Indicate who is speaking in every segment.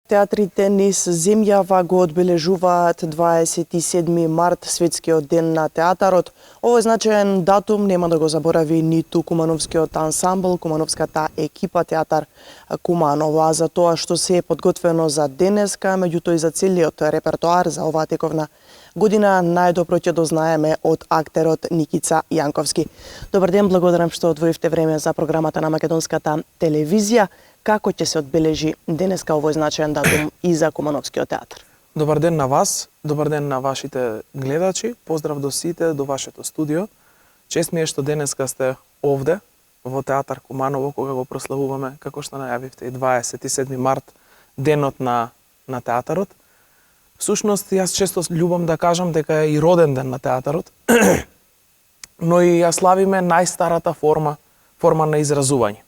Speaker 1: Театрите низ земјава го одбележуваат 27 март, светскиот ден на театарот. Овој значаен датум нема да го заборави ниту Кумановскиот ансамбл, Кумановската екипа театар Куманово, а за тоа што се е подготвено за денеска, меѓуто и за целиот репертоар за оваа тековна година, најдобро ќе дознаеме од актерот Никица Јанковски. Добар ден, благодарам што одвоивте време за програмата на Македонската телевизија. Како ќе се одбележи денеска овој значаен датум и за Кумановскиот театар?
Speaker 2: Добар ден на вас, добар ден на вашите гледачи, поздрав до сите, до вашето студио. Чест ми е што денеска сте овде, во Театар Куманово, кога го прославуваме, како што најавивте, и 27 март, денот на театарот. Всушност, јас често љубам да кажам дека е и роден ден на театарот, но и ја славиме најстарата форма на изразување.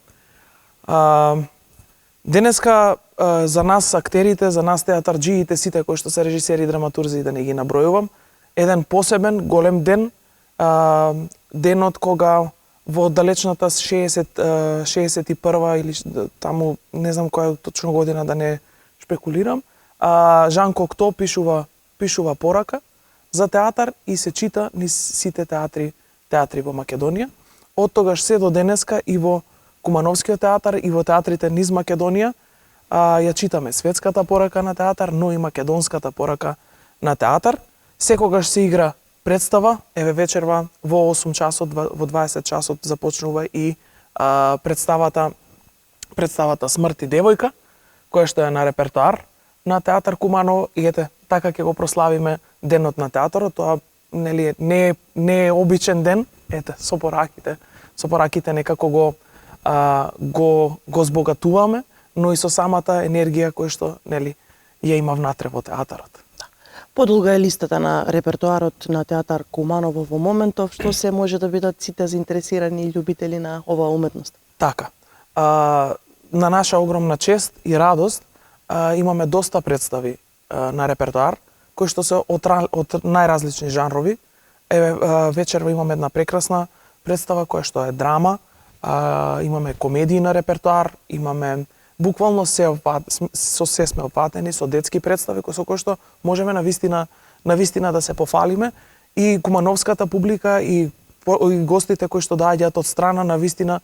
Speaker 2: Денеска за нас актерите, за нас театарџиите, сите кои што се режисери и драматурзи, да не ги набројувам, еден посебен голем ден, денот кога во далечната 61 или таму, не знам која точно година, да не шпекулирам, Жан Кокто пишува порака за театар и се чита низ сите театри во Македонија. Од тогаш се до денеска и во Кумановскиот театар и во театрите низ Македонија ја читаме светската порака на театар, но и македонската порака на театар. Секогаш се игра представа, еве вечерва во 8 часот, во 20 часот започнува и представата Смрт и девојка, која што е на репертоар на театар Куманово, и ете, така ќе го прославиме денот на театарот. Тоа нели не е обичен ден, ете, со пораките некако го збогатуваме, но и со самата енергија која што нели ја има внатре во театарот.
Speaker 1: Подолга е листата на репертоарот на театар Куманово во моментов, што се може да бидат сите заинтересирани љубители на оваа уметност.
Speaker 2: Така. На наша огромна чест и радост имаме доста представи на репертоар кои што се од најразлични жанрови. Еве вечерва имаме една прекрасна представа која што е драма, имаме комедии на репертоар, имаме буквално се сме опатени со детски представи со кои што можеме навистина да се пофалиме, и кумановската публика и гостите кои што доаѓаат од страна навистина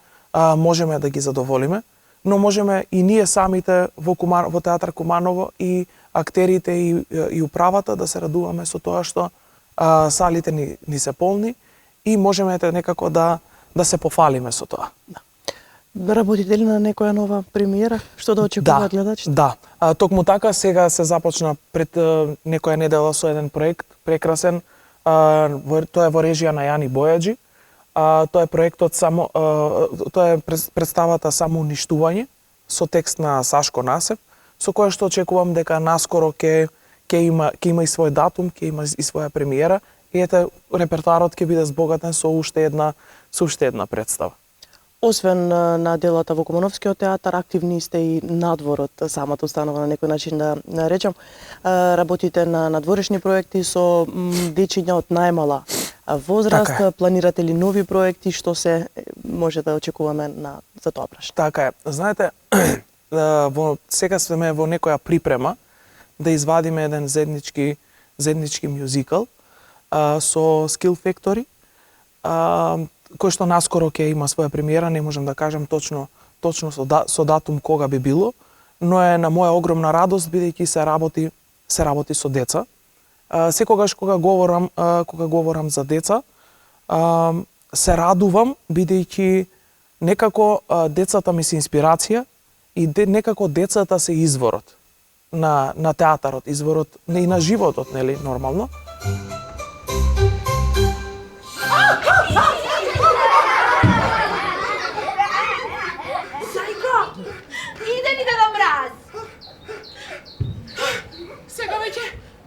Speaker 2: можеме да ги задоволиме, но можеме и ние самите во театар Куманово и актерите и управата да се радуваме со тоа што салите ни се полни и можеме некако да се пофалиме со тоа.
Speaker 1: Работите ли на некоја нова премиера? Што да очекуваат гледачите?
Speaker 2: Да, токму така сега се започна пред некоја недела со еден проект прекрасен. Тоа е во режија на Јани Бојаджи. Тоа е проектот тоа е представата Самоуништување со текст на Сашко Насев, со која што очекувам дека наскоро ќе има и свој датум, ќе има и своја премиера, и ете репертоарот ќе биде збогатен со уште една представа.
Speaker 1: Освен на делата во Кумановскиот театар, активни сте и надвор од самата установа, на некој начин да наречам. Работите на надворешни проекти со дечиња од најмала возраст.
Speaker 2: Така е.
Speaker 1: Планирате ли нови проекти, што се може да очекуваме за тоа прашање?
Speaker 2: Така е. Знаете, сега сме во некоја припрема да извадиме еден заеднички мюзикал со Skill Factory, кој што наскоро ќе има своја премиера, не можам да кажам точно со датум кога би било, но е на моја огромна радост бидејќи се работи со деца. Секогаш кога говорам за деца, се радувам бидејќи некако децата ми се инспирација и некако децата се изворот на театарот, изворот и на животот, нели, нормално.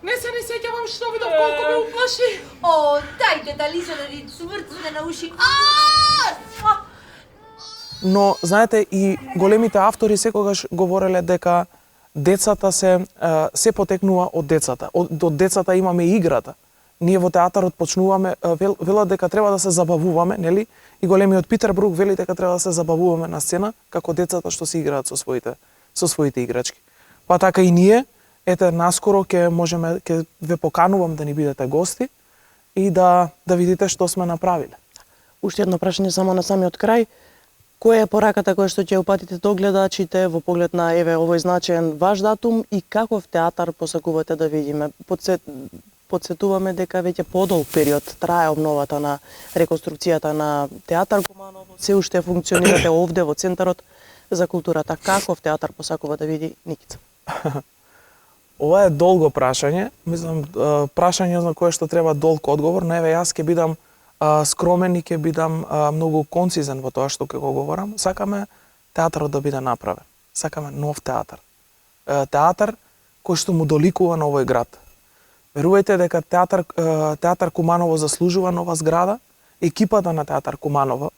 Speaker 3: Не се сеќавам што видов, колку ме уплаши.
Speaker 4: О, дајте да Лиза да ни цврцне на уши.
Speaker 2: Но, знаете, и големите автори секогаш говореле дека децата се потекнува од децата. Од децата имаме и играта. Ние во театарот почнуваме, велат дека треба да се забавуваме, нели? И големиот Питер Брук вели дека треба да се забавуваме на сцена, како децата што се играат со своите играчки. па така и ние, ете наскоро ќе ве поканувам да ни бидете гости и да видите што сме направиле.
Speaker 1: Уште едно прашање само на самиот крај. Која е пораката која што ќе упатите до гледачите во поглед на еве овој значаен ваш датум и каков театар посакувате да видиме? Подсетуваме дека веќе подолг период трае обновата на реконструкцијата на театар Куманово, се уште функционирате овде во Центарот за културата. Каков театар посакува да види Никица?
Speaker 2: Ова е долго прашање, мислам прашање на кое што треба долг одговор, но еве јас ќе бидам скромен и ќе бидам многу концизен во тоа што ќе го говорам. Сакаме театарот да биде направен. Сакаме нов театар. Театар кој што му доликува на овој град. Верувајте дека театар Куманово заслужува нова зграда, екипата на театар Куманово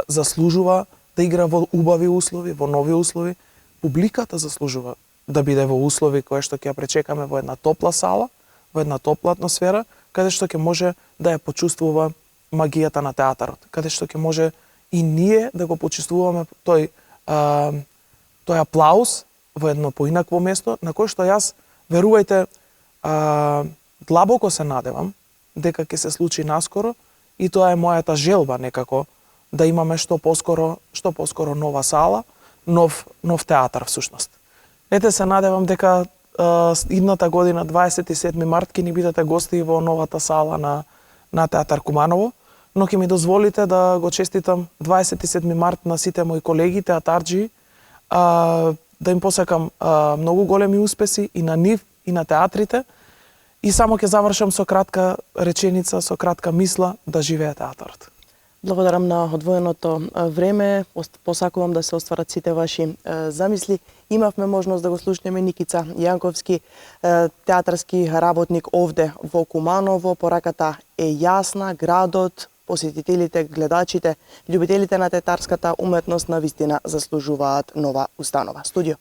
Speaker 2: заслужува да игра во убави услови, во нови услови, публиката заслужува да биде во услови кои што ќе ја пречекаме во една топла сала, во една топла атмосфера, каде што ќе може да ја почувствува магијата на театарот, каде што ќе може и ние да го почувствуваме тој аплауз во едно поинакво место, на кој што јас, верувајте, длабоко се надевам дека ќе се случи наскоро и тоа е мојата желба некако да имаме што поскоро нова сала, нов театар всушност. Ете се надевам дека идната година 27 март ќе ни бидете гости во новата сала на театар Куманово, но ќе ми дозволите да го честитам 27 март на сите мои колеги театарџи, да им посакам многу големи успеси и на нив и на театрите. И само ќе завршам со кратка реченица, со кратка мисла, да живее театарот.
Speaker 1: Благодарам на одвоеното време, посакувам да се остварат сите ваши замисли. Имавме можност да го слушнеме Никица Јанковски, театарски работник овде во Куманово. Пораката е јасна, градот, посетителите, гледачите, љубителите на театарската уметност навистина заслужуваат нова установа. Студио.